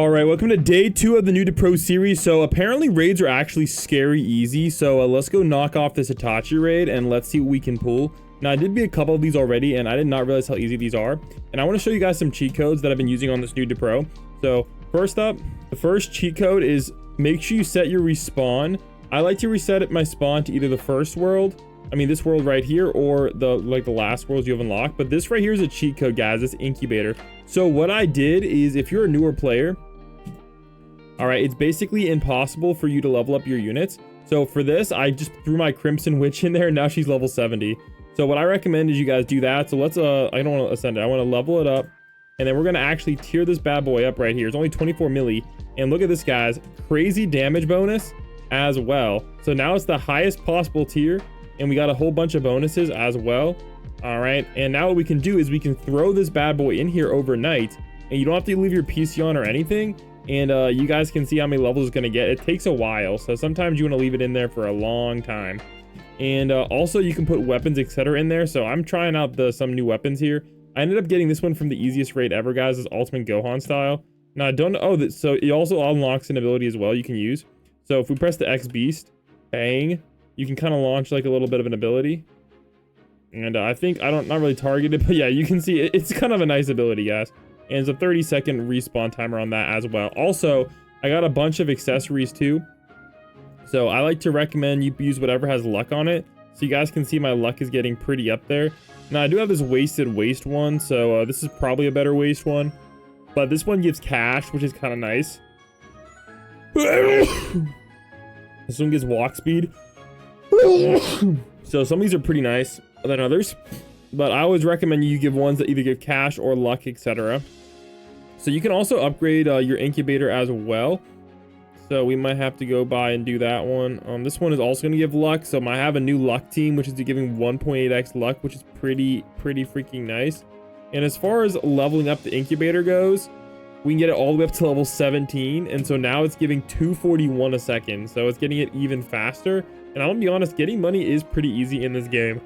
All right, welcome to day 2 of the Noob to Pro series. So apparently raids are actually scary easy. So let's go knock off this Hitachi raid and let's see what we can pull. Now I did beat a couple of these already and I did not realize how easy these are. And I want to show you guys some cheat codes that I've been using on this Noob to Pro. So first up, the first cheat code is make sure you set your respawn. I like to reset my spawn to either the first world, this world right here, or the last worlds you have unlocked. But this right here is a cheat code, guys, this incubator. So what I did is, if you're a newer player, all right, it's basically impossible for you to level up your units. So for this, I just threw my Crimson Witch in there and now she's level 70. So what I recommend is you guys do that. So let's, I don't want to ascend it. I want to level it up. And then we're going to actually tier this bad boy up right here. It's only 24 milli. And look at this, guys, crazy damage bonus as well. So now it's the highest possible tier. And we got a whole bunch of bonuses as well. All right. And now what we can do is we can throw this bad boy in here overnight. And you don't have to leave your PC on or anything. And you guys can see how many levels it's going to get. It takes a while, so sometimes you want to leave it in there for a long time. And also you can put weapons, etc. in there. So I'm trying out some new weapons here. I ended up getting this one from the easiest raid ever, guys, this Ultimate Gohan style. Now I don't know, so it also unlocks an ability as well you can use. So if we press the X Beast, bang, you can kind of launch like a little bit of an ability. And I think not really targeted, but yeah, you can see it's kind of a nice ability, guys. And it's a 30-second respawn timer on that as well. Also, I got a bunch of accessories too. So I like to recommend you use whatever has luck on it. So you guys can see my luck is getting pretty up there. Now I do have this wasted waste one. So this is probably a better waste one. But this one gives cash, which is kind of nice. This one gives walk speed. So some of these are pretty nice than others. But I always recommend you give ones that either give cash or luck, etc. So you can also upgrade your incubator as well. So we might have to go by and do that one. This one is also going to give luck. So I have a new luck team, which is giving 1.8x luck, which is pretty freaking nice. And as far as leveling up the incubator goes, we can get it all the way up to level 17. And so now it's giving 241 a second. So it's getting it even faster. And I'm going to be honest, getting money is pretty easy in this game.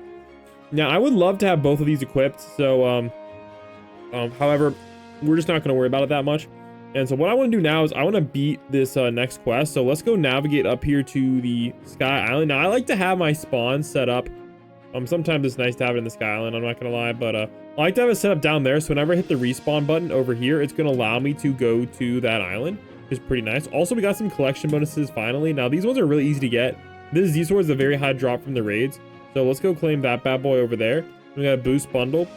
Now, I would love to have both of these equipped. So, however, we're just not going to worry about it that much. And so what I want to do now is I want to beat this next quest. So let's go navigate up here to the Sky Island. Now, I like to have my spawn set up. Sometimes it's nice to have it in the Sky Island, I'm not going to lie. But I like to have it set up down there. So whenever I hit the respawn button over here, it's going to allow me to go to that island, which is pretty nice. Also, we got some collection bonuses finally. Now, these ones are really easy to get. This Z-Sword is a very high drop from the raids. So let's go claim that bad boy over there. We got a boost bundle.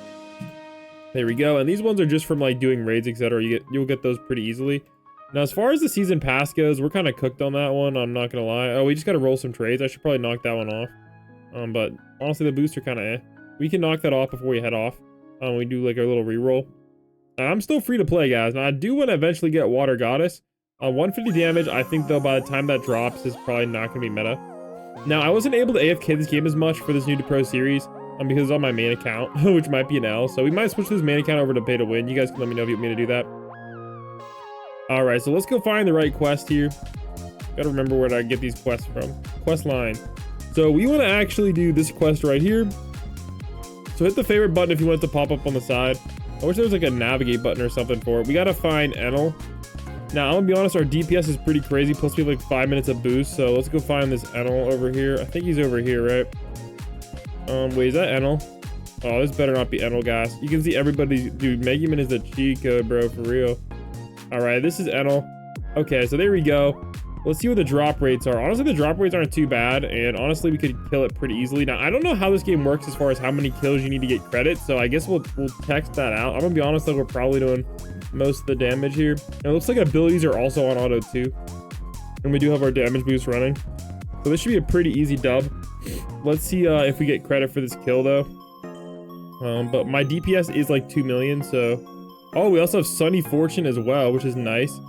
There we go. And these ones are just from like doing raids, etc. You'll get those pretty easily. Now, as far as the season pass goes, we're kind of cooked on that one. I'm not gonna lie. Oh, we just gotta roll some trades. I should probably knock that one off. But honestly, the boosts are kind of eh. We can knock that off before we head off. We do like our little reroll. I'm still free to play, guys. Now I do want to eventually get Water Goddess. 150 damage. I think though by the time that drops is probably not gonna be meta. Now, I wasn't able to AFK this game as much for this Noob to Pro series because it's on my main account, which might be an L. So we might switch this main account over to pay to win. You guys can let me know if you want me to do that. All right, so let's go find the right quest here. Gotta remember where I get these quests from. Quest line. So we want to actually do this quest right here. So hit the favorite button if you want it to pop up on the side. I wish there was like a navigate button or something for it. We gotta find Enel. Now, I'm gonna be honest, our DPS is pretty crazy, plus we have like 5 minutes of boost, so let's go find this Enel over here. I think he's over here, right? Wait, is that Enel? Oh, this better not be Enel, guys. You can see everybody, dude, Megumin is a cheat code, bro, for real. All right, this is Enel. Okay, so there we go. Let's see what the drop rates are. Honestly, the drop rates aren't too bad, and honestly, we could kill it pretty easily. Now, I don't know how this game works as far as how many kills you need to get credit, so I guess we'll text that out. I'm gonna be honest, though, we're probably doing most of the damage here. And it looks like abilities are also on auto too, and we do have our damage boost running, so this should be a pretty easy dub. Let's see if we get credit for this kill though. But my DPS is like 2 million. So we also have Sunny Fortune as well, which is nice.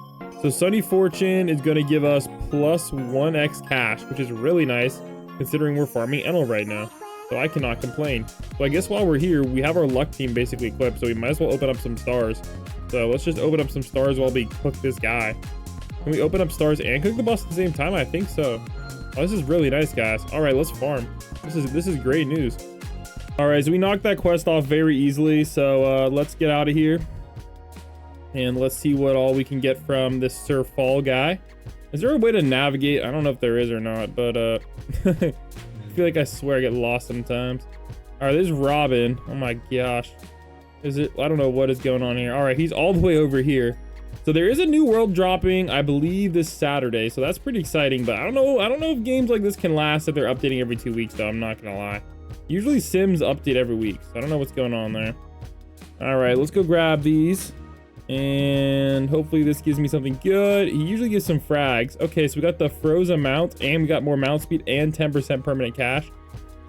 So Sunny Fortune is going to give us plus 1x cash, which is really nice considering we're farming Enel right now. So I cannot complain. So I guess while we're here, we have our luck team basically equipped, so we might as well open up some stars. So let's just open up some stars while we cook this guy. Can we open up stars and cook the boss at the same time? I think so. Oh, this is really nice, guys. All right, let's farm. This is great news. All right, so we knocked that quest off very easily. So let's get out of here. And let's see what all we can get from this Sir Fall guy. Is there a way to navigate? I don't know if there is or not, but I feel like I swear I get lost sometimes. All right, there's Robin. Oh my gosh. Is it? I don't know what is going on here. All right, he's all the way over here. So there is a new world dropping, I believe, this Saturday. So that's pretty exciting, but I don't know if games like this can last if they're updating every 2 weeks, though. I'm not gonna lie. Usually Sims update every week, so I don't know what's going on there. All right, let's go grab these. And hopefully this gives me something good. He usually gives some frags. Okay, so we got the frozen mount, and we got more mount speed and 10% permanent cash.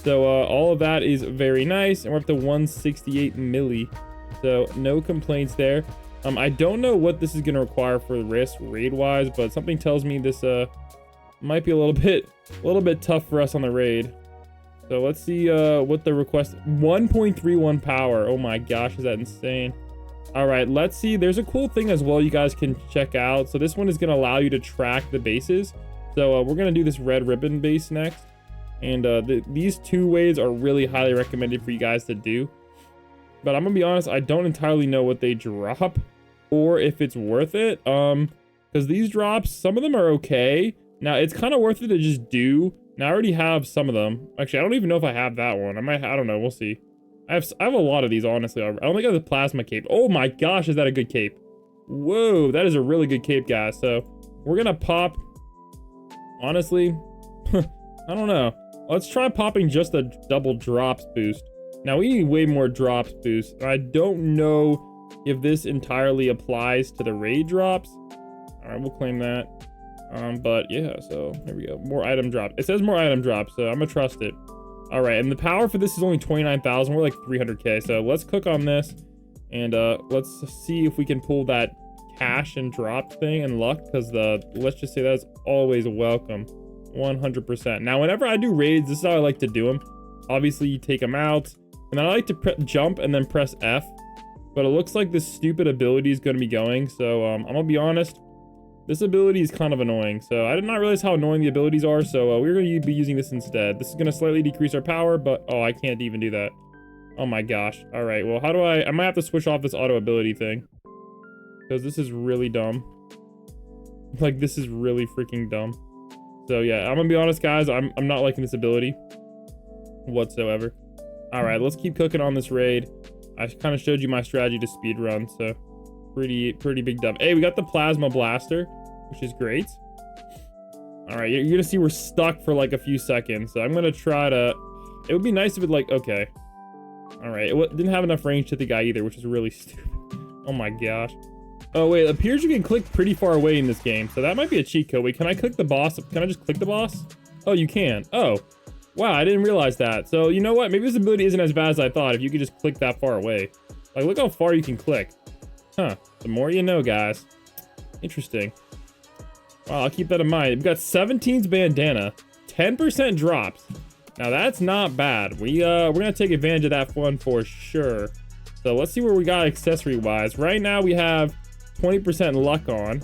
So all of that is very nice, and we're up to 168 milli. So no complaints there. I don't know what this is going to require for the risk raid wise, but something tells me this might be a little bit tough for us on the raid. So let's see what the request. 1.31 power. Oh my gosh, is that insane? All right, let's see. There's a cool thing as well you guys can check out. So this one is going to allow you to track the bases. So we're going to do this red ribbon base next. And these 2 ways are really highly recommended for you guys to do. But I'm going to be honest, I don't entirely know what they drop or if it's worth it. Because these drops, some of them are okay. Now, it's kind of worth it to just do. Now, I already have some of them. Actually, I don't even know if I have that one. I don't know. We'll see. I have a lot of these, honestly. I don't think I have the plasma cape. Oh my gosh, is that a good cape? Whoa, that is a really good cape, guys. So we're gonna pop, honestly, I don't know. Let's try popping just a double drops boost. Now we need way more drops boost. I don't know if this entirely applies to the raid drops. All right, we'll claim that. But yeah, so here we go. More item drop. It says more item drop, so I'm gonna trust it. All right, and the power for this is only 29,000. We're like 300k. So let's cook on this, and let's see if we can pull that cash and drop thing and luck, because let's just say that's always welcome. 100%. Now, whenever I do raids, this is how I like to do them. Obviously, you take them out, and then I like to jump and then press F. But it looks like this stupid ability is going to be going. So I'm gonna be honest. This ability is kind of annoying, so I did not realize how annoying the abilities are, so we're going to be using this instead. This is going to slightly decrease our power, but oh, I can't even do that. Oh my gosh. All right, well, how do I might have to switch off this auto ability thing, because this is really dumb. Like, this is really freaking dumb. So yeah, I'm going to be honest, guys, I'm not liking this ability whatsoever. All right, let's keep cooking on this raid. I kind of showed you my strategy to speed run, so pretty big dub. Hey, we got the plasma blaster, which is great. All right, you're gonna see we're stuck for like a few seconds, so I'm gonna try to. It would be nice if it like, okay, all right, it didn't have enough range to the guy either, which is really stupid. Oh my gosh. Oh wait, it appears you can click pretty far away in this game, so that might be a cheat code. Wait, can I click the boss? Can I just click the boss? Oh, you can. Oh wow, I didn't realize that. So you know what, maybe this ability isn't as bad as I thought if you could just click that far away. Like, look how far you can click. Huh, the more you know, guys. Interesting. Wow, I'll keep that in mind. We've got 17's bandana, 10% drops. Now that's not bad. We're gonna take advantage of that one for sure. So let's see where we got accessory wise. Right now we have 20% luck on.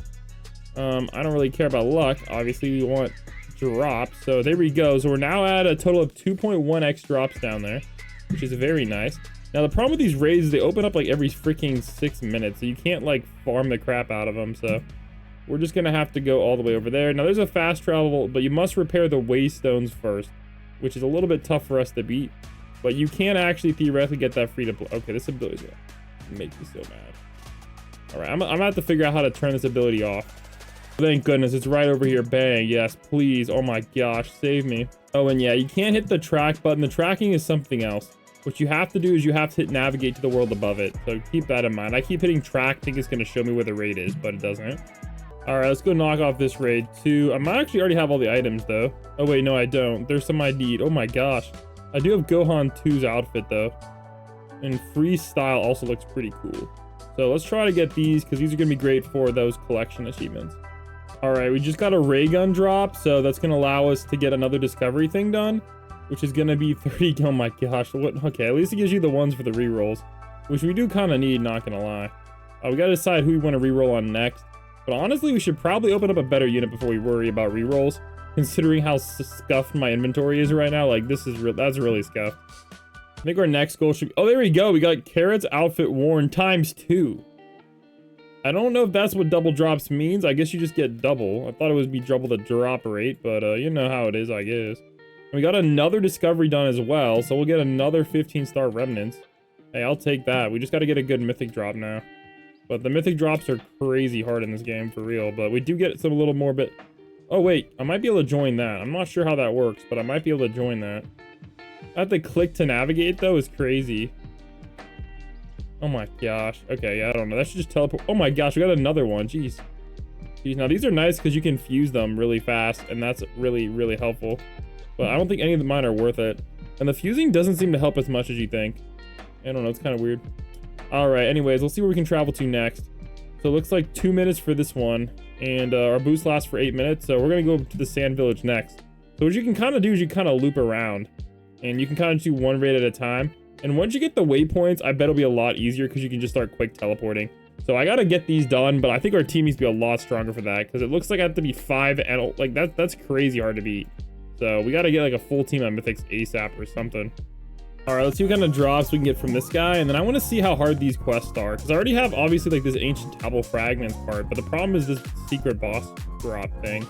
I don't really care about luck. Obviously we want drops. So there we go. So we're now at a total of 2.1x drops down there, which is very nice. Now, the problem with these raids is they open up like every freaking 6 minutes, so you can't like farm the crap out of them. So we're just gonna have to go all the way over there. Now, there's a fast travel, but you must repair the waystones first, which is a little bit tough for us to beat. But you can actually theoretically get that free to play. Okay, this ability is gonna make me so mad. All right, I'm gonna have to figure out how to turn this ability off. Thank goodness, it's right over here. Bang, yes, please. Oh my gosh, save me. Oh, and yeah, you can't hit the track button. The tracking is something else. What you have to do is you have to hit navigate to the world above it. So keep that in mind. I keep hitting track, think it's going to show me where the raid is, but it doesn't. All right, let's go knock off this raid too. I might actually already have all the items though. Oh wait, no, I don't. There's some I need. Oh my gosh. I do have Gohan 2's outfit though. And freestyle also looks pretty cool. So let's try to get these, because these are going to be great for those collection achievements. All right, we just got a ray gun drop. So that's going to allow us to get another discovery thing done, which is going to be 30. Oh my gosh. What? Okay, at least it gives you the ones for the rerolls, which we do kind of need, not going to lie. We got to decide who we want to reroll on next. But honestly, we should probably open up a better unit before we worry about rerolls, considering how scuffed my inventory is right now. Like, this is that's really scuffed. I think our next goal should be... Oh, there we go. We got Carrot's outfit worn ×2. I don't know if that's what double drops means. I guess you just get double. I thought it would be double the drop rate, but you know how it is, I guess. We got another discovery done as well, so we'll get another 15-star remnants. Hey, I'll take that. We just got to get a good mythic drop now. But the mythic drops are crazy hard in this game, for real. But we do get some a little more bit... Oh, wait. I might be able to join that. I'm not sure how that works, but I might be able to join that. I have to click to navigate, though, is crazy. Oh my gosh. Okay, yeah, I don't know. That should just teleport. Oh my gosh, we got another one. Jeez. Jeez, now these are nice because you can fuse them really fast, and that's really, really helpful. But I don't think any of mine are worth it. And the fusing doesn't seem to help as much as you think. I don't know, it's kind of weird. Alright, anyways, let's see where we can travel to next. So it looks like 2 minutes for this one, and our boost lasts for 8 minutes, so we're going to go to the sand village next. So what you can kind of do is you kind of loop around, and you can kind of do one raid at a time. And once you get the waypoints, I bet it'll be a lot easier because you can just start quick teleporting. So I got to get these done, but I think our team needs to be a lot stronger for that because it looks like I have to be 5 and like that's crazy hard to beat. So we got to get like a full team of mythics ASAP or something. All right, let's see what kind of drops we can get from this guy. And then I want to see how hard these quests are because I already have obviously like this ancient tableau fragments part, but the problem is this secret boss drop thing.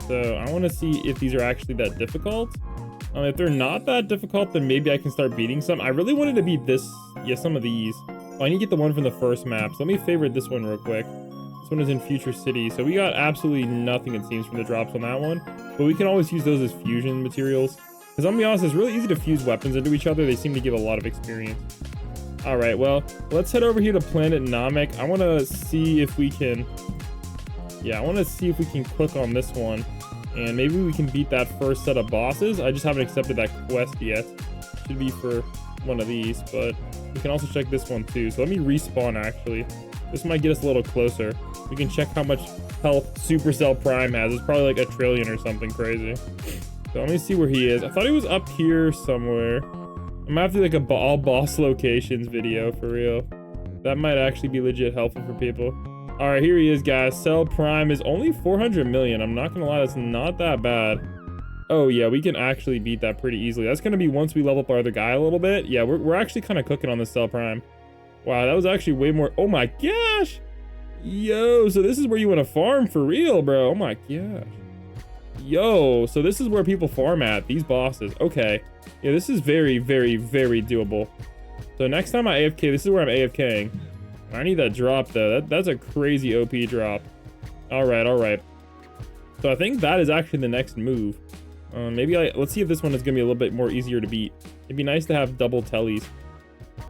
So I want to see if these are actually that difficult. If they're not that difficult, then maybe I can start beating some. I really wanted to beat this, yeah, some of these. Oh, I need to get the one from the first map. So let me favorite this one real quick. This one is in Future City. So we got absolutely nothing, it seems, from the drops on that one. But we can always use those as fusion materials. Because I'm gonna be honest, it's really easy to fuse weapons into each other. They seem to give a lot of experience. All right, well, let's head over here to Planet Namek. I want to see if we can... Yeah, I want to see if we can click on this one. And maybe we can beat that first set of bosses. I just haven't accepted that quest yet. Should be for one of these, but we can also check this one too. So let me respawn actually. This might get us a little closer. We can check how much health Supercell Prime has. It's probably like 1 trillion or something crazy. So let me see where he is. I thought he was up here somewhere. I'm gonna have to do like a all boss locations video for real. That might actually be legit helpful for people. All right, here he is, guys. Cell Prime is only 400 million. I'm not gonna lie, that's not that bad. Oh yeah, we can actually beat that pretty easily. That's gonna be once we level up our other guy a little bit. Yeah, we're actually kind of cooking on this Cell Prime. Wow, that was actually way more. Oh my gosh. Yo, so this is where you want to farm for real, bro. Oh my gosh. Yo, so this is where people farm at, these bosses. Okay. Yeah, this is very, very, very doable. So next time I AFK, this is where I'm AFKing. I need that drop though. That's a crazy OP drop. All right. So I think that is actually the next move. Let's see if this one is gonna be a little bit more easier to beat. It'd be nice to have double tellies.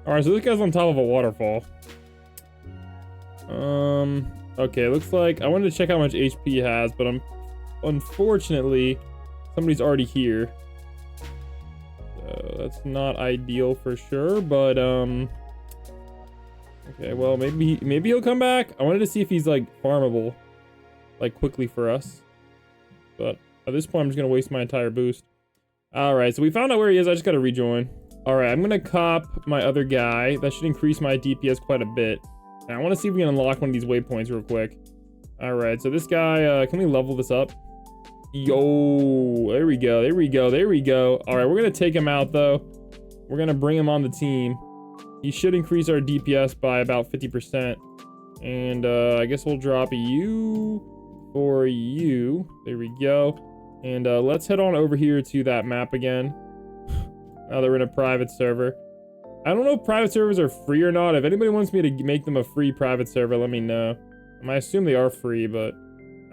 All right, so this guy's on top of a waterfall. Okay, looks like I wanted to check how much HP he has, but unfortunately somebody's already here. So that's not ideal for sure, but okay, well, maybe he'll come back. I wanted to see if he's like farmable, like quickly for us. But at this point, I'm just gonna waste my entire boost. All right, so we found out where he is. I just gotta rejoin. All right, I'm gonna cop my other guy. That should increase my DPS quite a bit. And I want to see if we can unlock one of these waypoints real quick. All right, so this guy, can we level this up? Yo, there we go. All right, we're gonna take him out though. We're gonna bring him on the team. He should increase our DPS by about 50%. And I guess we'll drop you for you. There we go. And let's head on over here to that map again. Now that we're in a private server. I don't know if private servers are free or not. If anybody wants me to make them a free private server, let me know. I assume they are free, but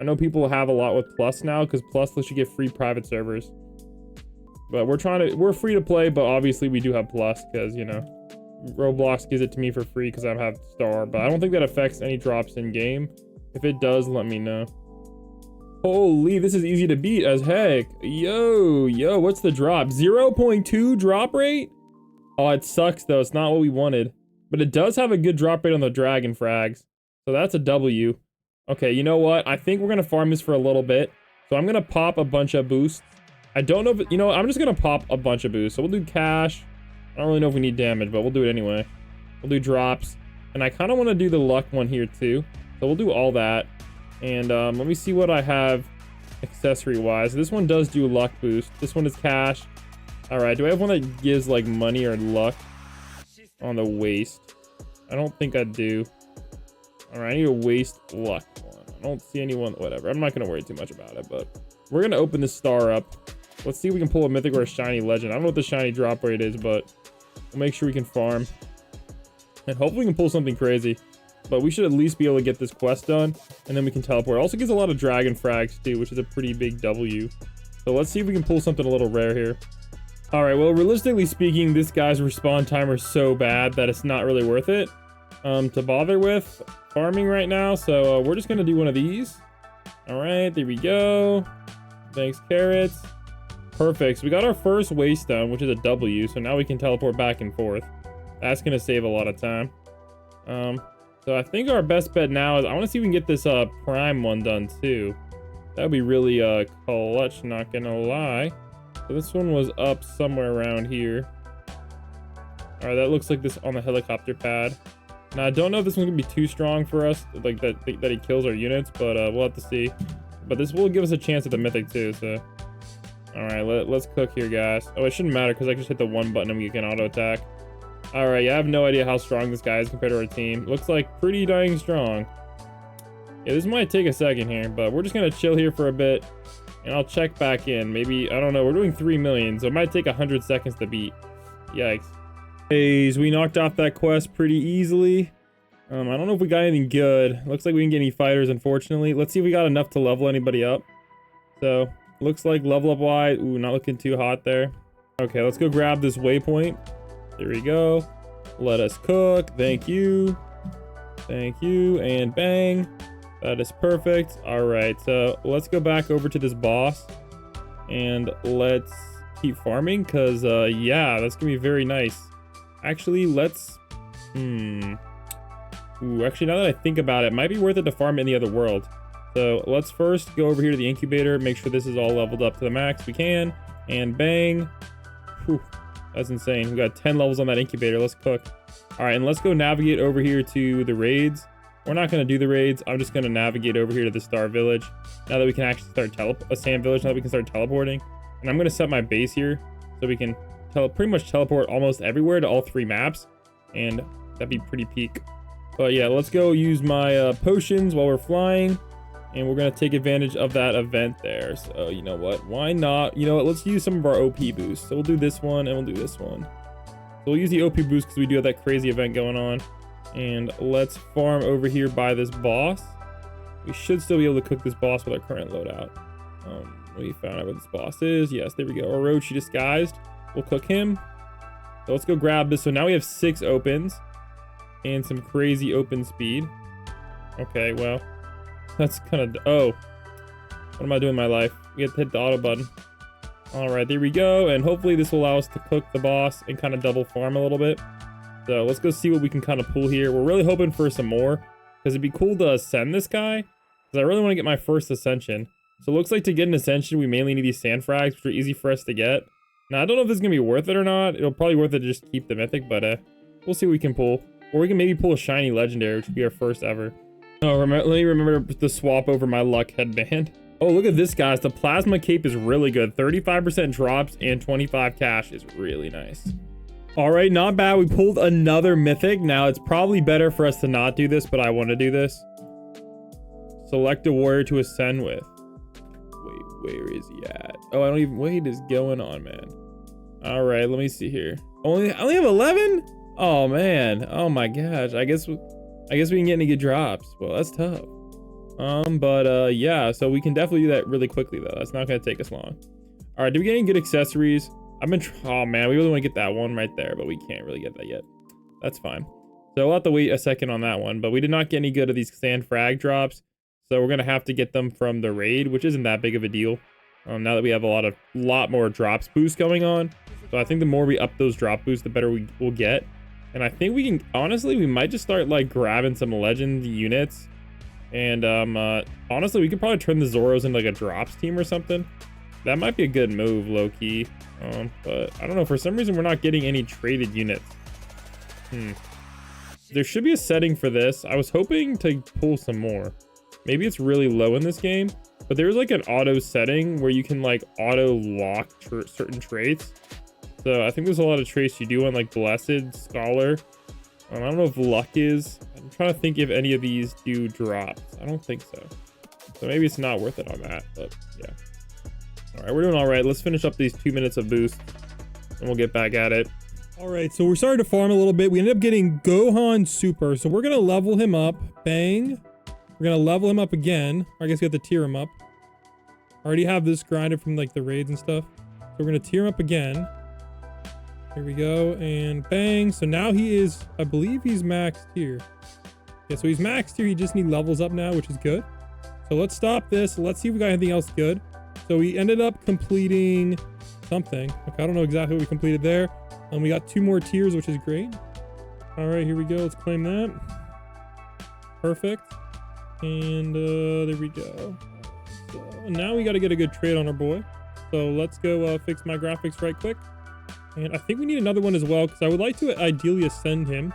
I know people have a lot with Plus now because Plus lets you get free private servers. But we're free to play, but obviously we do have Plus because, you know, Roblox gives it to me for free because I have Star, but I don't think that affects any drops in game. If it does, let me know. Holy, this is easy to beat as heck. Yo, what's the drop? 0.2 drop rate? Oh, it sucks though. It's not what we wanted, but it does have a good drop rate on the dragon frags. So that's a W. Okay, you know what? I think we're gonna farm this for a little bit. So I'm gonna pop a bunch of boosts. I don't know if, you know, I'm just gonna pop a bunch of boosts. So we'll do cash. I don't really know if we need damage, but we'll do it anyway. We'll do drops. And I kind of want to do the luck one here too. So we'll do all that. And let me see what I have accessory wise. This one does do luck boost. This one is cash. All right, do I have one that gives like money or luck on the waist? I don't think I do. All right, I need to waste luck one. I don't see anyone, whatever. I'm not going to worry too much about it, but we're going to open this star up. Let's see if we can pull a mythic or a shiny legend. I don't know what the shiny drop rate is, but we'll make sure we can farm. And hopefully we can pull something crazy. But we should at least be able to get this quest done, and then we can teleport. It also gives a lot of dragon frags too, which is a pretty big W. So let's see if we can pull something a little rare here. All right, well, realistically speaking, this guy's respawn timer is so bad that it's not really worth it to bother with farming right now. So we're just gonna do one of these. All right, there we go. Thanks, carrots. Perfect. So we got our first waystone, which is a W. So now we can teleport back and forth. That's gonna save a lot of time. So I think our best bet now is I want to see if we can get this prime one done too. That would be really clutch, not gonna lie. So this one was up somewhere around here. All right, that looks like this on the helicopter pad. Now I don't know if this one's gonna be too strong for us, like that he kills our units, but we'll have to see. But this will give us a chance at the mythic too. So all right, let's cook here, guys. Oh, it shouldn't matter because I just hit the one button and we can auto attack. All right, yeah, I have no idea how strong this guy is compared to our team. Looks like pretty dang strong. Yeah, this might take a second here, but we're just gonna chill here for a bit, and I'll check back in. Maybe, I don't know, we're doing 3 million, so it might take 100 seconds to beat. Yikes. Hey, we knocked off that quest pretty easily. I don't know if we got anything good. Looks like we didn't get any fighters, unfortunately. Let's see if we got enough to level anybody up. So, looks like level up wise. Ooh, not looking too hot there. Okay, let's go grab this waypoint. There we go. Let us cook. Thank you. Thank you. And bang. That is perfect. All right, so let's go back over to this boss and let's keep farming because yeah, that's gonna be very nice. Actually, let's ooh, actually, now that I think about it, it might be worth it to farm in the other world. So let's first go over here to the incubator, make sure this is all leveled up to the max we can, and bang. Whew. That's insane. We got 10 levels on that incubator. Let's cook. All right, and let's go navigate over here to the raids. We're not going to do the raids. I'm just going to navigate over here to the Star Village. Now that we can actually start a Sand Village, now that we can start teleporting. And I'm going to set my base here so we can pretty much teleport almost everywhere to all 3 maps. And that'd be pretty peak. But yeah, let's go use my potions while we're flying. And we're going to take advantage of that event there. So, you know what? Why not? You know what? Let's use some of our OP boosts. So we'll do this one and we'll do this one. So we'll use the OP boost because we do have that crazy event going on. And let's farm over here by this boss. We should still be able to cook this boss with our current loadout. We found out where this boss is. Yes, there we go. Orochi disguised. We'll cook him. So let's go grab this. So now we have 6 opens and some crazy open speed. Okay, well. That's kind of, oh, what am I doing in my life? We have to hit the auto button. All right, there we go. And hopefully this will allow us to cook the boss and kind of double farm a little bit. So let's go see what we can kind of pull here. We're really hoping for some more because it'd be cool to ascend this guy because I really want to get my first ascension. So it looks like to get an ascension, we mainly need these sand frags, which are easy for us to get. Now, I don't know if this is going to be worth it or not. It'll probably worth it to just keep the mythic, but we'll see what we can pull. Or we can maybe pull a shiny legendary, which would be our first ever. Oh, let me remember to swap over my luck headband. Oh, look at this, guys. The plasma cape is really good. 35% drops and 25 cash is really nice. All right, not bad. We pulled another mythic. Now, it's probably better for us to not do this, but I want to do this. Select a warrior to ascend with. Wait, where is he at? Oh, I don't even... What is going on, man? All right, let me see here. I only have 11? Oh, man. Oh, my gosh. I guess we can get any good drops. Well, that's tough. Yeah, so we can definitely do that really quickly, though. That's not going to take us long. All right, did we get any good accessories? Oh, man, we really want to get that one right there, but we can't really get that yet. That's fine. So we'll have to wait a second on that one, but we did not get any good of these sand frag drops. So we're going to have to get them from the raid, which isn't that big of a deal. Now that we have a lot more drops boost going on. So I think the more we up those drop boosts, the better we'll get. And I think we can, honestly, we might just start like grabbing some legend units. And honestly, we could probably turn the Zoros into like a drops team or something. That might be a good move, low key. But I don't know, for some reason we're not getting any traded units. There should be a setting for this. I was hoping to pull some more. Maybe it's really low in this game, but there's like an auto setting where you can like auto lock certain traits. So I think there's a lot of traits you do on like Blessed, Scholar. I don't know if luck is. I'm trying to think if any of these do drops. I don't think so. So maybe it's not worth it on that, but yeah. All right, we're doing all right. Let's finish up these 2 minutes of boost and we'll get back at it. All right, so we're starting to farm a little bit. We ended up getting Gohan Super. So we're going to level him up. Bang. We're going to level him up again. Or I guess we have to tier him up. I already have this grinded from like the raids and stuff. So we're going to tier him up again. Here we go. And bang. So now he is, I believe he's max tier. Yeah, so he's max tier. He just needs levels up now, which is good. So let's stop this. Let's see if we got anything else good. So we ended up completing something. Okay, I don't know exactly what we completed there. We got 2 more tiers, which is great. All right, here we go. Let's claim that. Perfect. And there we go. So now we got to get a good trade on our boy. So let's go fix my graphics right quick. And I think we need another one as well, because I would like to ideally ascend him,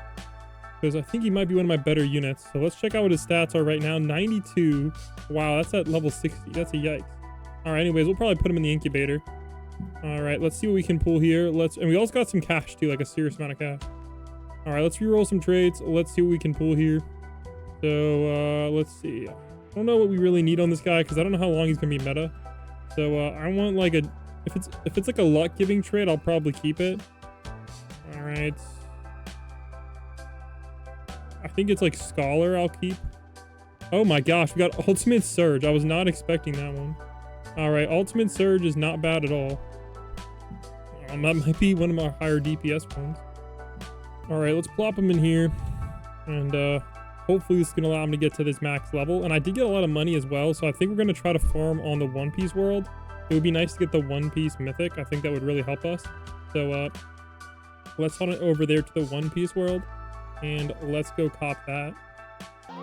because I think he might be one of my better units. So let's check out what his stats are right now. 92. Wow, that's at level 60. That's a yikes. All right, anyways, we'll probably put him in the incubator. All right, let's see what we can pull here. And we also got some cash too, like a serious amount of cash. All right, let's reroll some trades. Let's see what we can pull here. So let's see. I don't know what we really need on this guy, because I don't know how long he's gonna be meta. So I want like a, if it's like a luck giving trade, I'll probably keep it. All right. I think it's like Scholar I'll keep. Oh my gosh, we got Ultimate Surge. I was not expecting that one. All right, Ultimate Surge is not bad at all. That might be one of our higher DPS ones. All right, let's plop him in here. And hopefully this is going to allow him to get to this max level. And I did get a lot of money as well, so I think we're going to try to farm on the One Piece world. It would be nice to get the One Piece Mythic. I think that would really help us. So let's head over there to the One Piece world. And let's go cop that.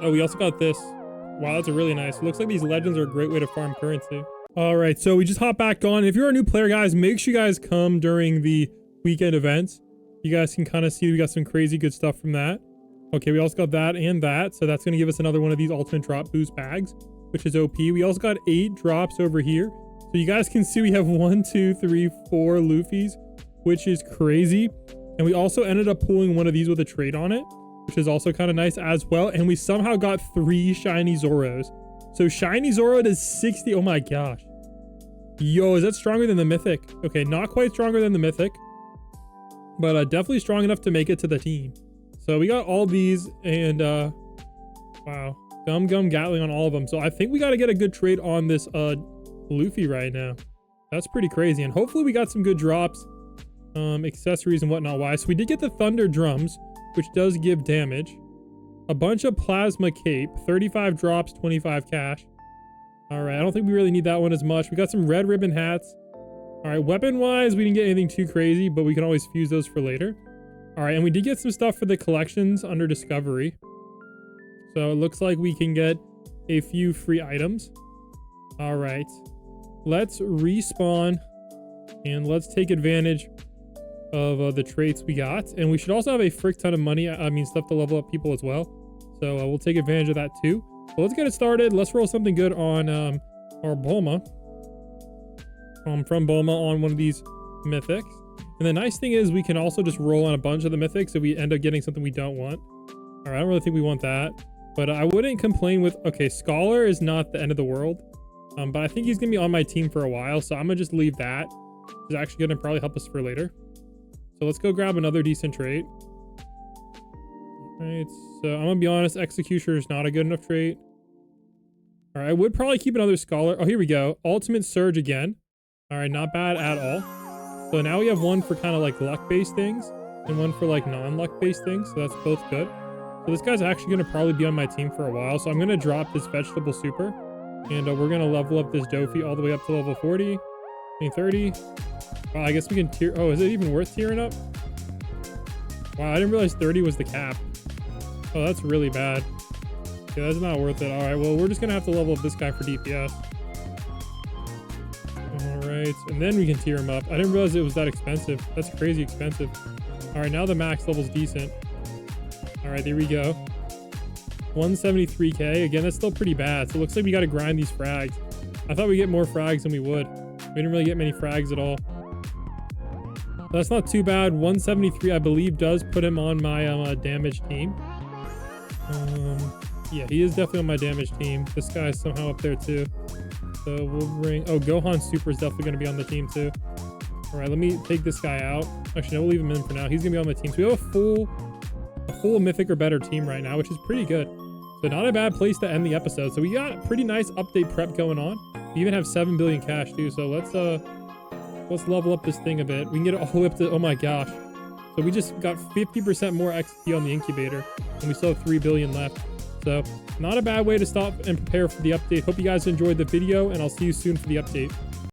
Oh, we also got this. Wow, that's a really nice. It looks like these legends are a great way to farm currency. All right, so we just hop back on. If you're a new player, guys, make sure you guys come during the weekend events. You guys can kind of see we got some crazy good stuff from that. Okay, we also got that and that. So that's going to give us another one of these ultimate drop boost bags, which is OP. We also got 8 drops over here. So you guys can see we have 1, 2, 3, 4 Luffys, which is crazy. And we also ended up pulling one of these with a trade on it, which is also kind of nice as well. And we somehow got 3 shiny Zoros. So shiny Zoro does 60. Oh my gosh. Yo, is that stronger than the mythic? Okay, not quite stronger than the mythic, but definitely strong enough to make it to the team. So we got all these, and wow, Gum Gatling on all of them. So I think we got to get a good trade on this Luffy right now. That's pretty crazy. And hopefully we got some good drops, accessories and whatnot. Why? So we did get the Thunder Drums, which does give damage. A bunch of Plasma Cape, 35 drops, 25 cash. All right, I don't think we really need that one as much. We got some Red Ribbon hats. All right, weapon-wise, we didn't get anything too crazy, but we can always fuse those for later. All right, and we did get some stuff for the collections under Discovery. So it looks like we can get a few free items. All right, let's respawn and let's take advantage of the traits we got. And we should also have a frick ton of money. I mean, stuff to level up people as well. So we'll take advantage of that too. So let's get it started. Let's roll something good on our Bulma. From Bulma on one of these mythics. And the nice thing is we can also just roll on a bunch of the mythics if we end up getting something we don't want. All right, I don't really think we want that. But I wouldn't complain with... Okay, Scholar is not the end of the world. But I think he's going to be on my team for a while. So I'm going to just leave that. It's actually going to probably help us for later. So let's go grab another decent trait. All right, so I'm going to be honest. Executioner is not a good enough trait. All right, I would probably keep another Scholar. Oh, here we go. Ultimate Surge again. All right, not bad at all. So now we have one for kind of like luck-based things and one for like non-luck-based things. So that's both good. So this guy's actually going to probably be on my team for a while. So I'm going to drop this Vegetable Super. And we're going to level up this Dofi all the way up to level 40. 30. Wow, I guess we can tier... Oh, is it even worth tiering up? Wow, I didn't realize 30 was the cap. Oh, that's really bad. Okay, that's not worth it. All right, well, we're just going to have to level up this guy for DPS. All right, and then we can tier him up. I didn't realize it was that expensive. That's crazy expensive. All right, now the max level's decent. All right, there we go. 173k. Again, that's still pretty bad. So it looks like we got to grind these frags. I thought we'd get more frags than we would. We didn't really get many frags at all. That's not too bad. 173, I believe, does put him on my damage team. Yeah, he is definitely on my damage team. This guy's somehow up there too. So we'll bring, oh, Gohan Super is definitely going to be on the team too. All right, let me take this guy out. Actually, no, we'll leave him in for now. He's going to be on the team. So we have a full mythic or better team right now, which is pretty good. So not a bad place to end the episode. So we got a pretty nice update prep going on. We even have 7 billion cash too. So let's level up this thing a bit. We can get it all the way up to, oh my gosh. So we just got 50% more XP on the incubator, and we still have 3 billion left. So not a bad way to stop and prepare for the update. Hope you guys enjoyed the video, and I'll see you soon for the update.